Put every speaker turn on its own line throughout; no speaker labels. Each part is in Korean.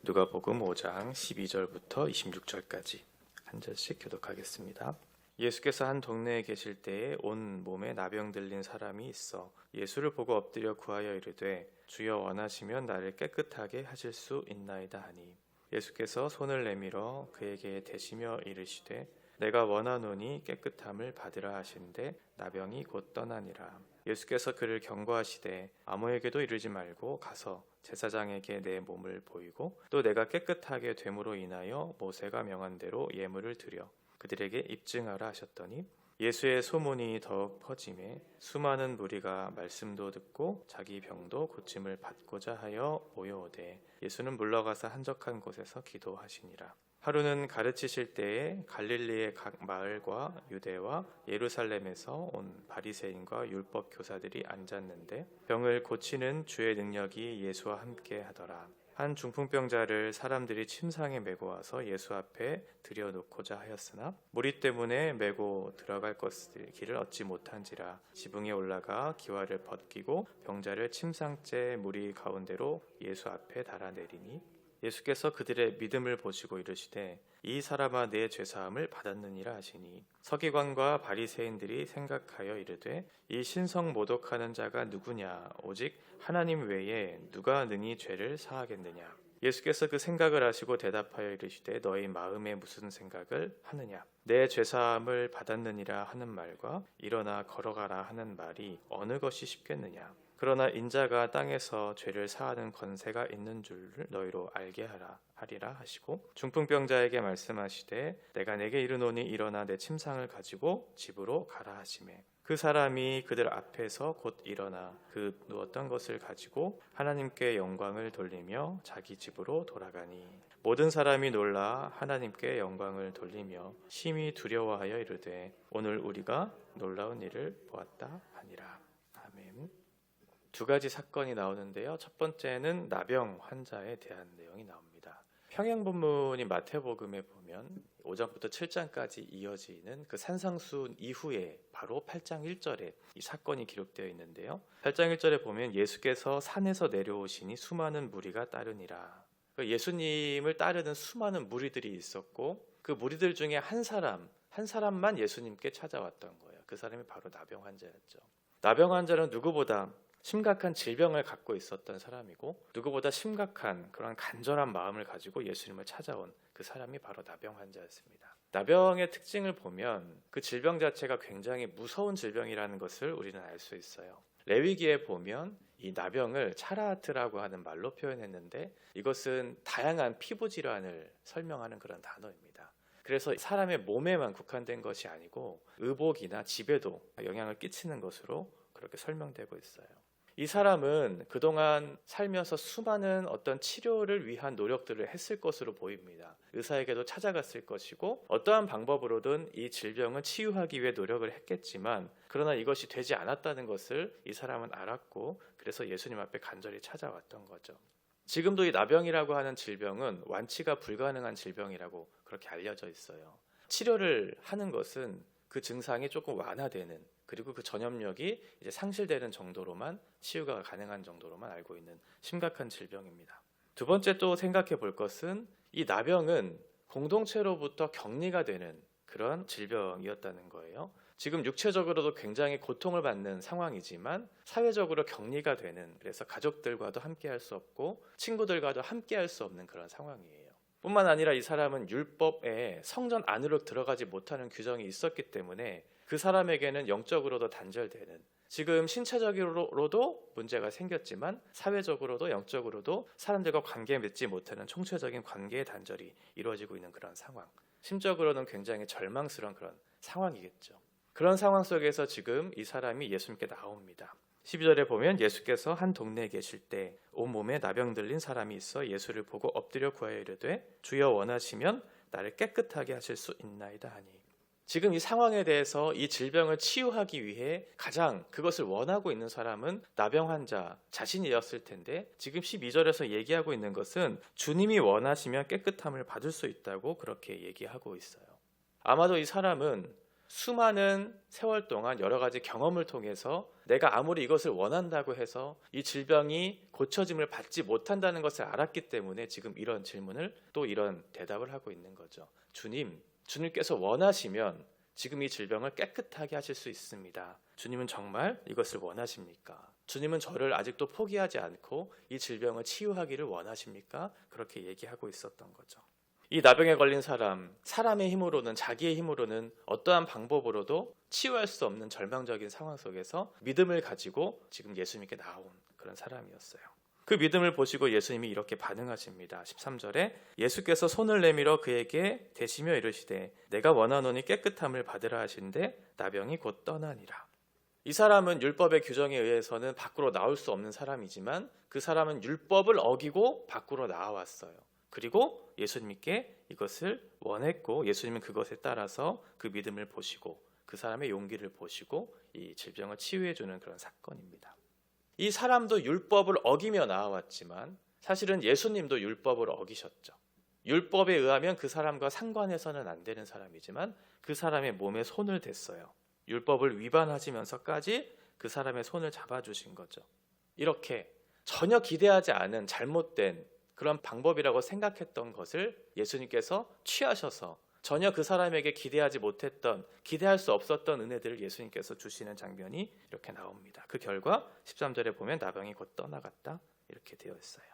누가복음 5장 12절부터 26절까지 한 절씩 교독하겠습니다. 예수께서 한 동네에 계실 때에 온 몸에 나병 들린 사람이 있어 예수를 보고 엎드려 구하여 이르되 주여 원하시면 나를 깨끗하게 하실 수 있나이다 하니 예수께서 손을 내밀어 그에게 대시며 이르시되 내가 원하노니 깨끗함을 받으라 하신대 나병이 곧 떠나니라. 예수께서 그를 경고하시되 아무에게도 이르지 말고 가서 제사장에게 내 몸을 보이고 또 내가 깨끗하게 됨으로 인하여 모세가 명한 대로 예물을 드려 그들에게 입증하라 하셨더니 예수의 소문이 더욱 퍼지매 수많은 무리가 말씀도 듣고 자기 병도 고침을 받고자 하여 모여오되 예수는 물러가서 한적한 곳에서 기도하시니라. 하루는 가르치실 때에 갈릴리의 각 마을과 유대와 예루살렘에서 온 바리새인과 율법 교사들이 앉았는데 병을 고치는 주의 능력이 예수와 함께 하더라. 한 중풍병자를 사람들이 침상에 메고 와서 예수 앞에 들여놓고자 하였으나 무리 때문에 메고 들어갈 길을 얻지 못한지라 지붕에 올라가 기와를 벗기고 병자를 침상째 무리 가운데로 예수 앞에 달아내리니 예수께서 그들의 믿음을 보시고 이르시되 이 사람아 내 죄사함을 받았느니라 하시니 서기관과 바리새인들이 생각하여 이르되 이 신성 모독하는 자가 누구냐 오직 하나님 외에 누가 능히 죄를 사하겠느냐. 예수께서 그 생각을 아시고 대답하여 이르시되 너희 마음에 무슨 생각을 하느냐. 내 죄사함을 받았느니라 하는 말과 일어나 걸어가라 하는 말이 어느 것이 쉽겠느냐. 그러나 인자가 땅에서 죄를 사하는 권세가 있는 줄을 너희로 알게 하리라 하시고 중풍병자에게 말씀하시되 내가 내게 이르노니 일어나 내 침상을 가지고 집으로 가라 하시매 그 사람이 그들 앞에서 곧 일어나 그 누웠던 것을 가지고 하나님께 영광을 돌리며 자기 집으로 돌아가니 모든 사람이 놀라 하나님께 영광을 돌리며 심히 두려워하여 이르되 오늘 우리가 놀라운 일을 보았다 하니라. 아멘. 두 가지 사건이 나오는데요. 첫 번째는 나병 환자에 대한 내용이 나옵니다. 평행 본문이 마태복음에 보면 5장부터 7장까지 이어지는 그 산상수훈 이후에 바로 8장 1절에 이 사건이 기록되어 있는데요. 8장 1절에 보면 예수께서 산에서 내려오시니 수많은 무리가 따르니라. 예수님을 따르는 수많은 무리들이 있었고 그 무리들 중에 한 사람만 예수님께 찾아왔던 거예요. 그 사람이 바로 나병 환자였죠. 나병 환자는 누구보다 심각한 질병을 갖고 있었던 사람이고 누구보다 심각한 그런 간절한 마음을 가지고 예수님을 찾아온 그 사람이 바로 나병 환자였습니다. 나병의 특징을 보면 그 질병 자체가 굉장히 무서운 질병이라는 것을 우리는 알 수 있어요. 레위기에 보면 이 나병을 차라하트라고 하는 말로 표현했는데 이것은 다양한 피부 질환을 설명하는 그런 단어입니다. 그래서 사람의 몸에만 국한된 것이 아니고 의복이나 집에도 영향을 끼치는 것으로 그렇게 설명되고 있어요. 이 사람은 그동안 살면서 수많은 어떤 치료를 위한 노력들을 했을 것으로 보입니다. 의사에게도 찾아갔을 것이고 어떠한 방법으로든 이 질병을 치유하기 위해 노력을 했겠지만 그러나 이것이 되지 않았다는 것을 이 사람은 알았고 그래서 예수님 앞에 간절히 찾아왔던 거죠. 지금도 이 나병이라고 하는 질병은 완치가 불가능한 질병이라고 그렇게 알려져 있어요. 치료를 하는 것은 그 증상이 조금 완화되는 그리고 그 전염력이 이제 상실되는 정도로만 치유가 가능한 정도로만 알고 있는 심각한 질병입니다. 두 번째 또 생각해 볼 것은 이 나병은 공동체로부터 격리가 되는 그런 질병이었다는 거예요. 지금 육체적으로도 굉장히 고통을 받는 상황이지만 사회적으로 격리가 되는 그래서 가족들과도 함께 할 수 없고 친구들과도 함께 할 수 없는 그런 상황이에요. 뿐만 아니라 이 사람은 율법에 성전 안으로 들어가지 못하는 규정이 있었기 때문에 그 사람에게는 영적으로도 단절되는 지금 신체적으로도 문제가 생겼지만 사회적으로도 영적으로도 사람들과 관계 맺지 못하는 총체적인 관계의 단절이 이루어지고 있는 그런 상황 심적으로는 굉장히 절망스러운 그런 상황이겠죠. 그런 상황 속에서 지금 이 사람이 예수님께 나옵니다. 12절에 보면 예수께서 한 동네에 계실 때 온몸에 나병 들린 사람이 있어 예수를 보고 엎드려 구하여 이르되 주여 원하시면 나를 깨끗하게 하실 수 있나이다 하니 지금 이 상황에 대해서 이 질병을 치유하기 위해 가장 그것을 원하고 있는 사람은 나병 환자 자신이었을 텐데 지금 12절에서 얘기하고 있는 것은 주님이 원하시면 깨끗함을 받을 수 있다고 그렇게 얘기하고 있어요. 아마도 이 사람은 수많은 세월 동안 여러 가지 경험을 통해서 내가 아무리 이것을 원한다고 해서 이 질병이 고쳐짐을 받지 못한다는 것을 알았기 때문에 지금 이런 질문을 또 이런 대답을 하고 있는 거죠. 주님께서 원하시면 지금 이 질병을 깨끗하게 하실 수 있습니다. 주님은 정말 이것을 원하십니까? 주님은 저를 아직도 포기하지 않고 이 질병을 치유하기를 원하십니까? 그렇게 얘기하고 있었던 거죠. 이 나병에 걸린 사람의 힘으로는, 자기의 힘으로는 어떠한 방법으로도 치유할 수 없는 절망적인 상황 속에서 믿음을 가지고 지금 예수님께 나온 그런 사람이었어요. 그 믿음을 보시고 예수님이 이렇게 반응하십니다. 13절에 예수께서 손을 내밀어 그에게 대시며 이르시되 내가 원하노니 깨끗함을 받으라 하신데 나병이 곧 떠나니라. 이 사람은 율법의 규정에 의해서는 밖으로 나올 수 없는 사람이지만 그 사람은 율법을 어기고 밖으로 나와왔어요. 그리고 예수님께 이것을 원했고 예수님은 그것에 따라서 그 믿음을 보시고 그 사람의 용기를 보시고 이 질병을 치유해 주는 그런 사건입니다. 이 사람도 율법을 어기며 나와왔지만 사실은 예수님도 율법을 어기셨죠. 율법에 의하면 그 사람과 상관해서는 안 되는 사람이지만 그 사람의 몸에 손을 댔어요. 율법을 위반하시면서까지 그 사람의 손을 잡아주신 거죠. 이렇게 전혀 기대하지 않은 잘못된 그런 방법이라고 생각했던 것을 예수님께서 취하셔서 전혀 그 사람에게 기대하지 못했던, 기대할 수 없었던 은혜들을 예수님께서 주시는 장면이 이렇게 나옵니다. 그 결과 13절에 보면 나병이 곧 떠나갔다 이렇게 되어 있어요.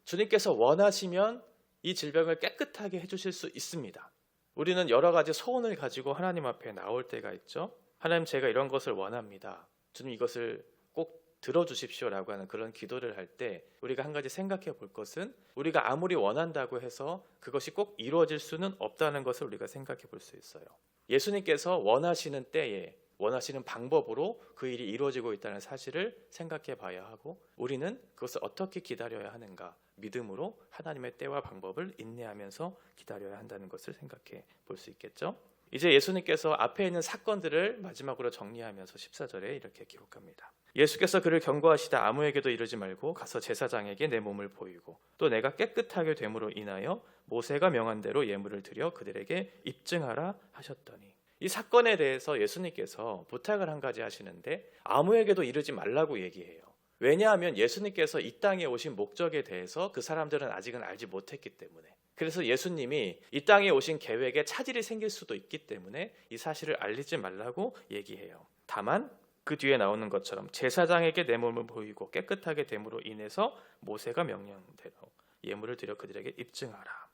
주님께서 원하시면 이 질병을 깨끗하게 해주실 수 있습니다. 우리는 여러 가지 소원을 가지고 하나님 앞에 나올 때가 있죠. 하나님, 제가 이런 것을 원합니다. 주님, 이것을 꼭 들어주십시오라고 하는 그런 기도를 할 때 우리가 한 가지 생각해 볼 것은 우리가 아무리 원한다고 해서 그것이 꼭 이루어질 수는 없다는 것을 우리가 생각해 볼 수 있어요. 예수님께서 원하시는 때에 원하시는 방법으로 그 일이 이루어지고 있다는 사실을 생각해 봐야 하고 우리는 그것을 어떻게 기다려야 하는가, 믿음으로 하나님의 때와 방법을 인내하면서 기다려야 한다는 것을 생각해 볼 수 있겠죠. 이제 예수님께서 앞에 있는 사건들을 마지막으로 정리하면서 14절에 이렇게 기록합니다. 예수께서 그를 경고하시다 아무에게도 이르지 말고 가서 제사장에게 내 몸을 보이고 또 내가 깨끗하게 됨으로 인하여 모세가 명한 대로 예물을 드려 그들에게 입증하라 하셨더니, 이 사건에 대해서 예수님께서 부탁을 한 가지 하시는데 아무에게도 이르지 말라고 얘기해요. 왜냐하면 예수님께서 이 땅에 오신 목적에 대해서 그 사람들은 아직은 알지 못했기 때문에, 그래서 예수님이 이 땅에 오신 계획에 차질이 생길 수도 있기 때문에 이 사실을 알리지 말라고 얘기해요. 다만 그 뒤에 나오는 것처럼 제사장에게 내 몸을 보이고 깨끗하게 됨으로 인해서 모세가 명령대로 예물을 드려 그들에게 입증하라.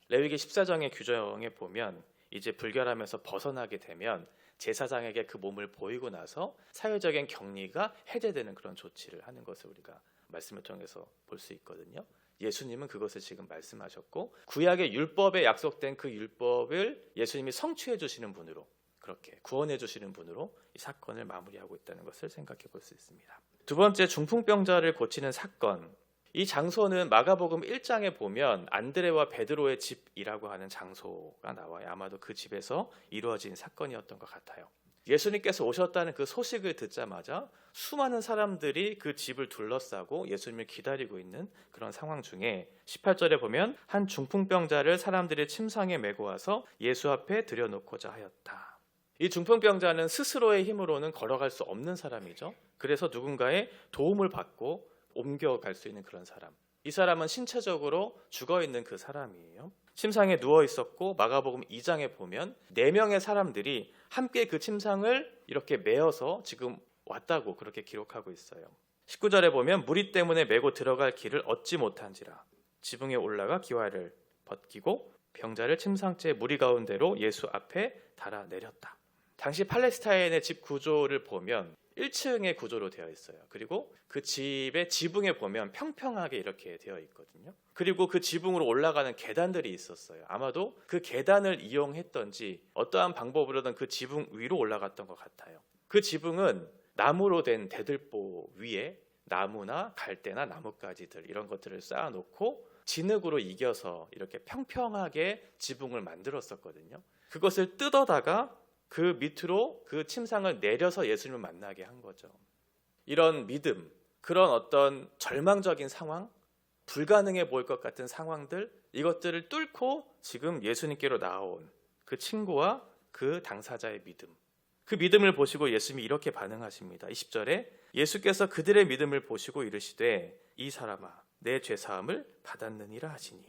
레위기 14장의 규정에 보면 이제 불결하면서 벗어나게 되면 제사장에게 그 몸을 보이고 나서 사회적인 격리가 해제되는 그런 조치를 하는 것을 우리가 말씀을 통해서 볼 수 있거든요. 예수님은 그것을 지금 말씀하셨고 구약의 율법에 약속된 그 율법을 예수님이 성취해 주시는 분으로, 그렇게 구원해 주시는 분으로 이 사건을 마무리하고 있다는 것을 생각해 볼 수 있습니다. 두 번째, 중풍병자를 고치는 사건. 이 장소는 마가복음 1장에 보면 안드레와 베드로의 집이라고 하는 장소가 나와요. 아마도 그 집에서 이루어진 사건이었던 것 같아요. 예수님께서 오셨다는 그 소식을 듣자마자 수많은 사람들이 그 집을 둘러싸고 예수님을 기다리고 있는 그런 상황 중에 18절에 보면 한 중풍병자를 사람들이 침상에 메고 와서 예수 앞에 들여놓고자 하였다. 이 중풍병자는 스스로의 힘으로는 걸어갈 수 없는 사람이죠. 그래서 누군가의 도움을 받고 옮겨갈 수 있는 그런 사람. 이 사람은 신체적으로 죽어있는 그 사람이에요. 침상에 누워 있었고 마가복음 2장에 보면 4명의 사람들이 함께 그 침상을 이렇게 메어서 지금 왔다고 그렇게 기록하고 있어요. 19절에 보면 무리 때문에 메고 들어갈 길을 얻지 못한지라 지붕에 올라가 기와를 벗기고 병자를 침상째 무리 가운데로 예수 앞에 달아내렸다. 당시 팔레스타인의 집 구조를 보면 1층의 구조로 되어 있어요. 그리고 그 집의 지붕에 보면 평평하게 이렇게 되어 있거든요. 그리고 그 지붕으로 올라가는 계단들이 있었어요. 아마도 그 계단을 이용했던지 어떠한 방법으로든 그 지붕 위로 올라갔던 것 같아요. 그 지붕은 나무로 된 대들보 위에 나무나 갈대나 나뭇가지들 이런 것들을 쌓아놓고 진흙으로 이겨서 이렇게 평평하게 지붕을 만들었었거든요. 그것을 뜯어다가 그 밑으로 그 침상을 내려서 예수님을 만나게 한 거죠. 이런 믿음, 그런 어떤 절망적인 상황, 불가능해 보일 것 같은 상황들, 이것들을 뚫고 지금 예수님께로 나온 그 친구와 그 당사자의 믿음. 그 믿음을 보시고 예수님이 이렇게 반응하십니다. 20절에 예수께서 그들의 믿음을 보시고 이르시되 이 사람아 내 죄사함을 받았느니라 하시니,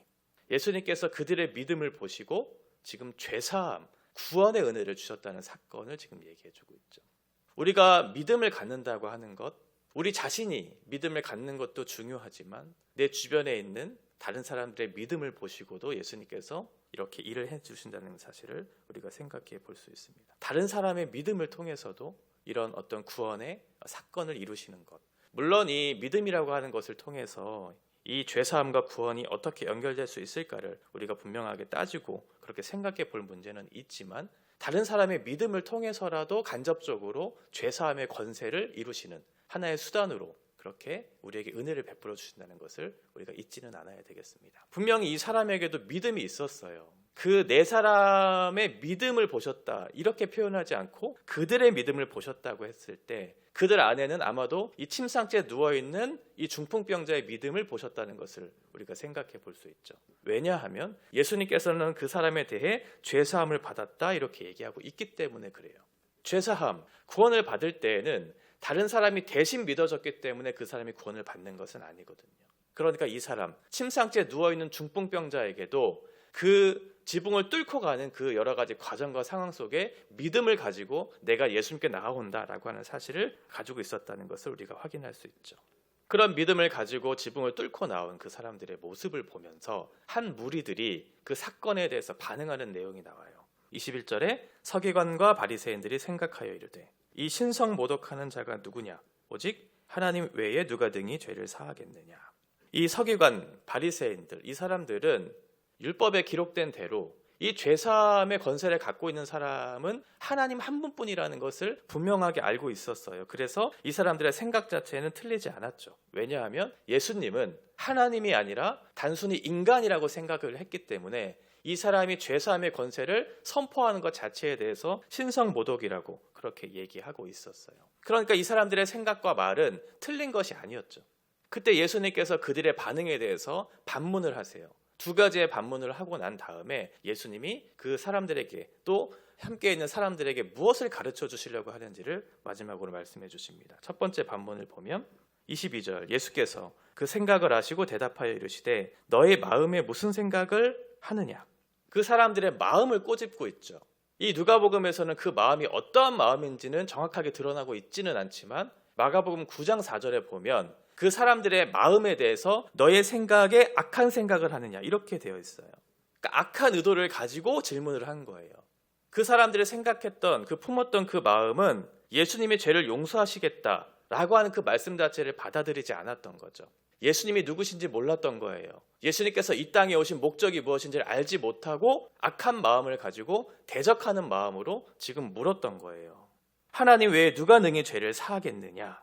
예수님께서 그들의 믿음을 보시고 지금 죄사함, 구원의 은혜를 주셨다는 사건을 지금 얘기해주고 있죠. 우리가 믿음을 갖는다고 하는 것, 우리 자신이 믿음을 갖는 것도 중요하지만 내 주변에 있는 다른 사람들의 믿음을 보시고도 예수님께서 이렇게 일을 해주신다는 사실을 우리가 생각해 볼 수 있습니다. 다른 사람의 믿음을 통해서도 이런 어떤 구원의 사건을 이루시는 것, 물론 이 믿음이라고 하는 것을 통해서 이 죄사함과 구원이 어떻게 연결될 수 있을까를 우리가 분명하게 따지고 그렇게 생각해 볼 문제는 있지만, 다른 사람의 믿음을 통해서라도 간접적으로 죄사함의 권세를 이루시는 하나의 수단으로 그렇게 우리에게 은혜를 베풀어 주신다는 것을 우리가 잊지는 않아야 되겠습니다. 분명히 이 사람에게도 믿음이 있었어요. 그 네 사람의 믿음을 보셨다 이렇게 표현하지 않고 그들의 믿음을 보셨다고 했을 때 그들 안에는 아마도 이 침상째에 누워있는 이 중풍병자의 믿음을 보셨다는 것을 우리가 생각해 볼 수 있죠. 왜냐하면 예수님께서는 그 사람에 대해 죄사함을 받았다 이렇게 얘기하고 있기 때문에 그래요. 죄사함, 구원을 받을 때에는 다른 사람이 대신 믿어졌기 때문에 그 사람이 구원을 받는 것은 아니거든요. 그러니까 이 사람, 침상째에 누워있는 중풍병자에게도 그 지붕을 뚫고 가는 그 여러 가지 과정과 상황 속에 믿음을 가지고 내가 예수님께 나아온다라고 하는 사실을 가지고 있었다는 것을 우리가 확인할 수 있죠. 그런 믿음을 가지고 지붕을 뚫고 나온 그 사람들의 모습을 보면서 한 무리들이 그 사건에 대해서 반응하는 내용이 나와요. 21절에 서기관과 바리새인들이 생각하여 이르되 이 신성 모독하는 자가 누구냐? 오직 하나님 외에 누가 등이 죄를 사하겠느냐? 이 서기관, 바리새인들, 이 사람들은 율법에 기록된 대로 이 죄사함의 권세를 갖고 있는 사람은 하나님 한 분뿐이라는 것을 분명하게 알고 있었어요. 그래서 이 사람들의 생각 자체는 틀리지 않았죠. 왜냐하면 예수님은 하나님이 아니라 단순히 인간이라고 생각을 했기 때문에 이 사람이 죄사함의 권세를 선포하는 것 자체에 대해서 신성모독이라고 그렇게 얘기하고 있었어요. 그러니까 이 사람들의 생각과 말은 틀린 것이 아니었죠. 그때 예수님께서 그들의 반응에 대해서 반문을 하세요. 두 가지의 반문을 하고 난 다음에 예수님이 그 사람들에게 또 함께 있는 사람들에게 무엇을 가르쳐 주시려고 하는지를 마지막으로 말씀해 주십니다. 첫 번째 반문을 보면 22절, 예수께서 그 생각을 아시고 대답하여 이르시되 너의 마음에 무슨 생각을 하느냐? 그 사람들의 마음을 꼬집고 있죠. 이 누가복음에서는 그 마음이 어떠한 마음인지는 정확하게 드러나고 있지는 않지만 마가복음 9장 4절에 보면 그 사람들의 마음에 대해서 너의 생각에 악한 생각을 하느냐 이렇게 되어 있어요. 그러니까 악한 의도를 가지고 질문을 한 거예요. 그 사람들이 생각했던 그 품었던 그 마음은 예수님이 죄를 용서하시겠다라고 하는 그 말씀 자체를 받아들이지 않았던 거죠. 예수님이 누구신지 몰랐던 거예요. 예수님께서 이 땅에 오신 목적이 무엇인지를 알지 못하고 악한 마음을 가지고 대적하는 마음으로 지금 물었던 거예요. 하나님 외에 누가 능히 죄를 사하겠느냐?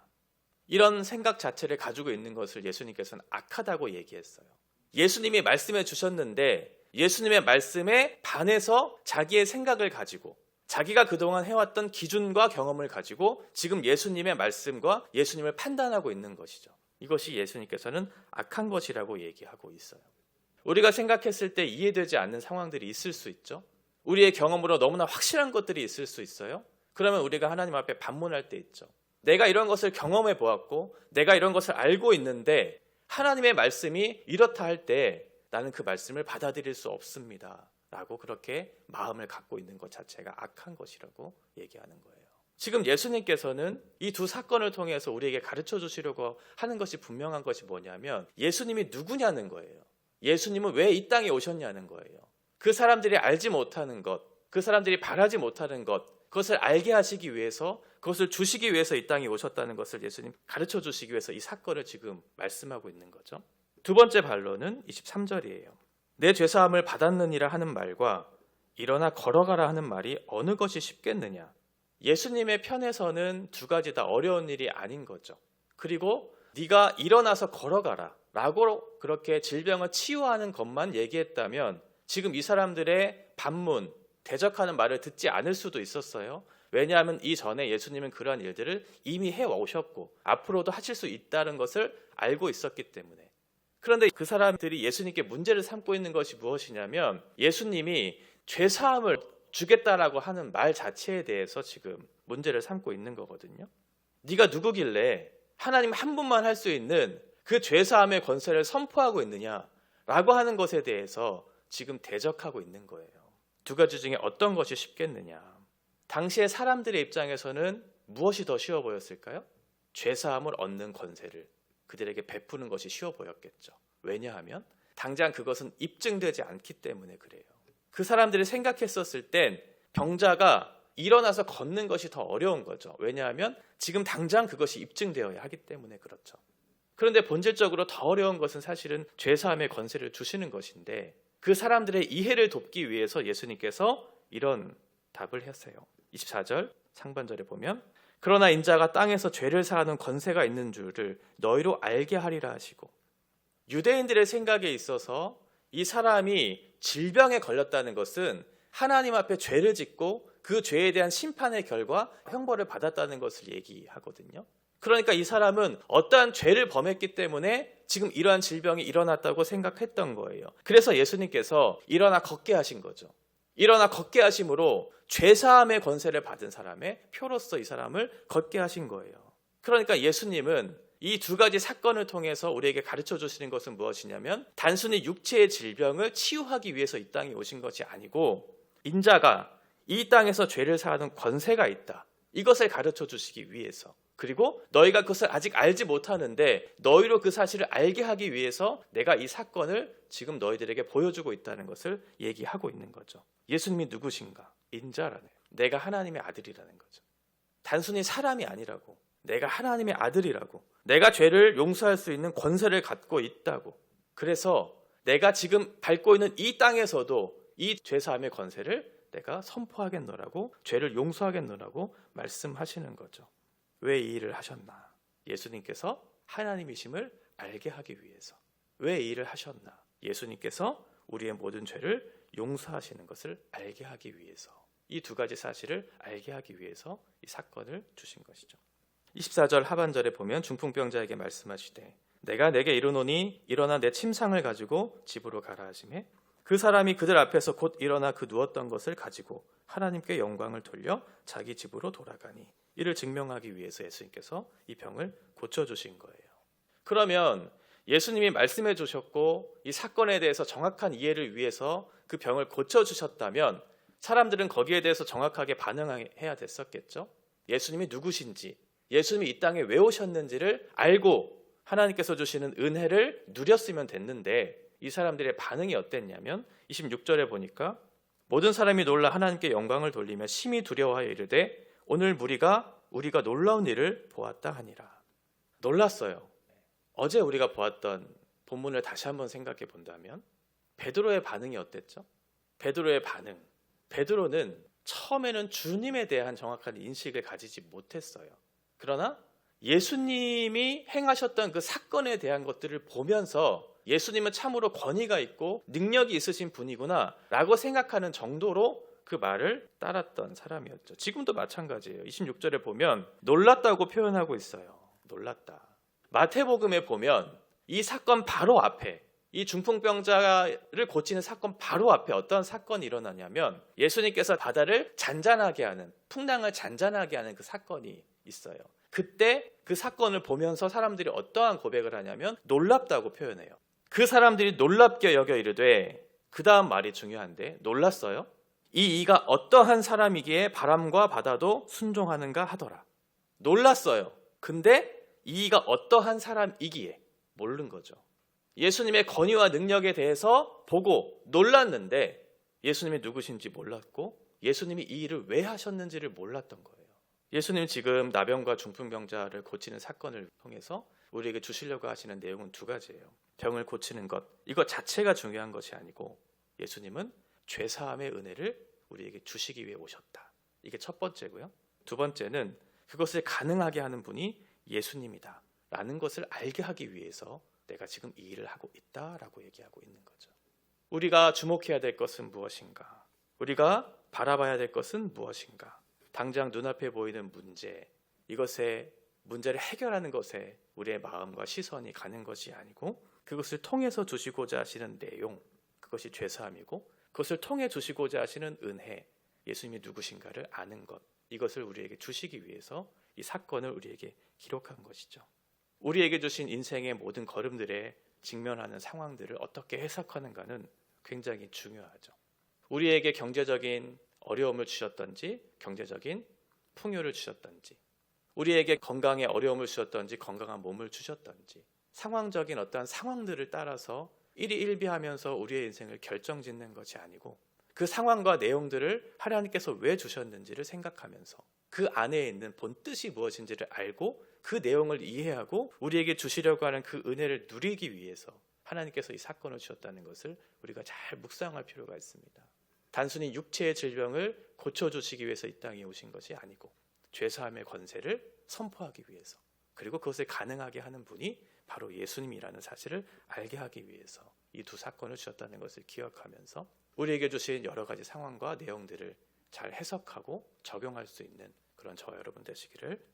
이런 생각 자체를 가지고 있는 것을 예수님께서는 악하다고 얘기했어요. 예수님이 말씀해 주셨는데 예수님의 말씀에 반해서 자기의 생각을 가지고 자기가 그동안 해왔던 기준과 경험을 가지고 지금 예수님의 말씀과 예수님을 판단하고 있는 것이죠. 이것이 예수님께서는 악한 것이라고 얘기하고 있어요. 우리가 생각했을 때 이해되지 않는 상황들이 있을 수 있죠. 우리의 경험으로 너무나 확실한 것들이 있을 수 있어요. 그러면 우리가 하나님 앞에 반문할 때 있죠. 내가 이런 것을 경험해 보았고 내가 이런 것을 알고 있는데 하나님의 말씀이 이렇다 할 때 나는 그 말씀을 받아들일 수 없습니다 라고 그렇게 마음을 갖고 있는 것 자체가 악한 것이라고 얘기하는 거예요. 지금 예수님께서는 이 두 사건을 통해서 우리에게 가르쳐 주시려고 하는 것이 분명한 것이 뭐냐면 예수님이 누구냐는 거예요. 예수님은 왜 이 땅에 오셨냐는 거예요. 그 사람들이 알지 못하는 것, 그 사람들이 바라지 못하는 것, 그것을 알게 하시기 위해서, 그것을 주시기 위해서 이 땅에 오셨다는 것을 예수님 가르쳐 주시기 위해서 이 사건을 지금 말씀하고 있는 거죠. 두 번째 반론은 23절이에요. 내 죄사함을 받았느니라 하는 말과 일어나 걸어가라 하는 말이 어느 것이 쉽겠느냐? 예수님의 편에서는 두 가지 다 어려운 일이 아닌 거죠. 그리고 네가 일어나서 걸어가라 라고 그렇게 질병을 치유하는 것만 얘기했다면 지금 이 사람들의 반문, 대적하는 말을 듣지 않을 수도 있었어요. 왜냐하면 이전에 예수님은 그러한 일들을 이미 해오셨고 앞으로도 하실 수 있다는 것을 알고 있었기 때문에. 그런데 그 사람들이 예수님께 문제를 삼고 있는 것이 무엇이냐면 예수님이 죄사함을 주겠다라고 하는 말 자체에 대해서 지금 문제를 삼고 있는 거거든요. 네가 누구길래 하나님 한 분만 할 수 있는 그 죄사함의 권세를 선포하고 있느냐라고 하는 것에 대해서 지금 대적하고 있는 거예요. 두 가지 중에 어떤 것이 쉽겠느냐. 당시의 사람들의 입장에서는 무엇이 더 쉬워 보였을까요? 죄사함을 얻는 권세를 그들에게 베푸는 것이 쉬워 보였겠죠. 왜냐하면 당장 그것은 입증되지 않기 때문에 그래요. 그 사람들이 생각했었을 땐 병자가 일어나서 걷는 것이 더 어려운 거죠. 왜냐하면 지금 당장 그것이 입증되어야 하기 때문에 그렇죠. 그런데 본질적으로 더 어려운 것은 사실은 죄사함의 권세를 주시는 것인데 그 사람들의 이해를 돕기 위해서 예수님께서 이런 답을 했어요. 24절 상반절에 보면 그러나 인자가 땅에서 죄를 사하는 권세가 있는 줄을 너희로 알게 하리라 하시고, 유대인들의 생각에 있어서 이 사람이 질병에 걸렸다는 것은 하나님 앞에 죄를 짓고 그 죄에 대한 심판의 결과 형벌을 받았다는 것을 얘기하거든요. 그러니까 이 사람은 어떠한 죄를 범했기 때문에 지금 이러한 질병이 일어났다고 생각했던 거예요. 그래서 예수님께서 일어나 걷게 하신 거죠. 일어나 걷게 하심으로 죄사함의 권세를 받은 사람의 표로서 이 사람을 걷게 하신 거예요. 그러니까 예수님은 이 두 가지 사건을 통해서 우리에게 가르쳐 주시는 것은 무엇이냐면 단순히 육체의 질병을 치유하기 위해서 이 땅에 오신 것이 아니고 인자가 이 땅에서 죄를 사하는 권세가 있다. 이것을 가르쳐 주시기 위해서, 그리고 너희가 그것을 아직 알지 못하는데 너희로 그 사실을 알게 하기 위해서 내가 이 사건을 지금 너희들에게 보여주고 있다는 것을 얘기하고 있는 거죠. 예수님이 누구신가? 인자라네요. 내가 하나님의 아들이라는 거죠. 단순히 사람이 아니라고, 내가 하나님의 아들이라고, 내가 죄를 용서할 수 있는 권세를 갖고 있다고. 그래서 내가 지금 밟고 있는 이 땅에서도 이 죄사함의 권세를 내가 선포하겠노라고, 죄를 용서하겠노라고 말씀하시는 거죠. 왜 이 일을 하셨나? 예수님께서 하나님이심을 알게 하기 위해서. 왜 이 일을 하셨나? 예수님께서 우리의 모든 죄를 용서하시는 것을 알게 하기 위해서. 이 두 가지 사실을 알게 하기 위해서 이 사건을 주신 것이죠. 24절 하반절에 보면 중풍병자에게 말씀하시되 내가 내게 이르노니 일어나 내 침상을 가지고 집으로 가라 하시매 그 사람이 그들 앞에서 곧 일어나 그 누웠던 것을 가지고 하나님께 영광을 돌려 자기 집으로 돌아가니, 이를 증명하기 위해서 예수님께서 이 병을 고쳐주신 거예요. 그러면 예수님이 말씀해 주셨고 이 사건에 대해서 정확한 이해를 위해서 그 병을 고쳐주셨다면 사람들은 거기에 대해서 정확하게 반응해야 됐었겠죠. 예수님이 누구신지, 예수님이 이 땅에 왜 오셨는지를 알고 하나님께서 주시는 은혜를 누렸으면 됐는데 이 사람들의 반응이 어땠냐면 26절에 보니까 모든 사람이 놀라 하나님께 영광을 돌리며 심히 두려워하여 이르되 오늘 우리가 놀라운 일을 보았다 하니라. 놀랐어요. 어제 우리가 보았던 본문을 다시 한번 생각해 본다면 베드로의 반응이 어땠죠? 베드로의 반응. 베드로는 처음에는 주님에 대한 정확한 인식을 가지지 못했어요. 그러나 예수님이 행하셨던 그 사건에 대한 것들을 보면서 예수님은 참으로 권위가 있고 능력이 있으신 분이구나 라고 생각하는 정도로 그 말을 따랐던 사람이었죠. 지금도 마찬가지예요. 26절에 보면 놀랐다고 표현하고 있어요. 놀랐다. 마태복음에 보면 이 사건 바로 앞에, 이 중풍병자를 고치는 사건 바로 앞에 어떤 사건이 일어나냐면 예수님께서 바다를 잔잔하게 하는, 풍랑을 잔잔하게 하는 그 사건이 있어요. 그때 그 사건을 보면서 사람들이 어떠한 고백을 하냐면 놀랍다고 표현해요. 그 사람들이 놀랍게 여겨 이르되, 그 다음 말이 중요한데, 놀랐어요. 이 이가 어떠한 사람이기에 바람과 바다도 순종하는가 하더라. 놀랐어요. 근데 이 이가 어떠한 사람이기에 모르는 거죠. 예수님의 권위와 능력에 대해서 보고 놀랐는데 예수님이 누구신지 몰랐고 예수님이 이 일을 왜 하셨는지를 몰랐던 거예요. 예수님 지금 나병과 중풍병자를 고치는 사건을 통해서 우리에게 주시려고 하시는 내용은 두 가지예요. 병을 고치는 것, 이것 자체가 중요한 것이 아니고 예수님은 죄사함의 은혜를 우리에게 주시기 위해 오셨다. 이게 첫 번째고요. 두 번째는 그것을 가능하게 하는 분이 예수님이다 라는 것을 알게 하기 위해서 내가 지금 이 일을 하고 있다라고 얘기하고 있는 거죠. 우리가 주목해야 될 것은 무엇인가? 우리가 바라봐야 될 것은 무엇인가? 당장 눈앞에 보이는 문제, 이것의 문제를 해결하는 것에 우리의 마음과 시선이 가는 것이 아니고 그것을 통해서 주시고자 하시는 내용, 그것이 죄사함이고 그것을 통해 주시고자 하시는 은혜, 예수님이 누구신가를 아는 것, 이것을 우리에게 주시기 위해서 이 사건을 우리에게 기록한 것이죠. 우리에게 주신 인생의 모든 걸음들에 직면하는 상황들을 어떻게 해석하는가는 굉장히 중요하죠. 우리에게 경제적인 어려움을 주셨던지, 경제적인 풍요를 주셨던지, 우리에게 건강에 어려움을 주셨던지, 건강한 몸을 주셨던지, 상황적인 어떠한 상황들을 따라서 일희일비하면서 우리의 인생을 결정짓는 것이 아니고, 그 상황과 내용들을 하나님께서 왜 주셨는지를 생각하면서 그 안에 있는 본뜻이 무엇인지를 알고 그 내용을 이해하고 우리에게 주시려고 하는 그 은혜를 누리기 위해서 하나님께서 이 사건을 주셨다는 것을 우리가 잘 묵상할 필요가 있습니다. 단순히 육체의 질병을 고쳐주시기 위해서 이 땅에 오신 것이 아니고 죄사함의 권세를 선포하기 위해서, 그리고 그것을 가능하게 하는 분이 바로 예수님이라는 사실을 알게 하기 위해서 이 두 사건을 주셨다는 것을 기억하면서 우리에게 주신 여러 가지 상황과 내용들을 잘 해석하고 적용할 수 있는 그런 저와 여러분 되시기를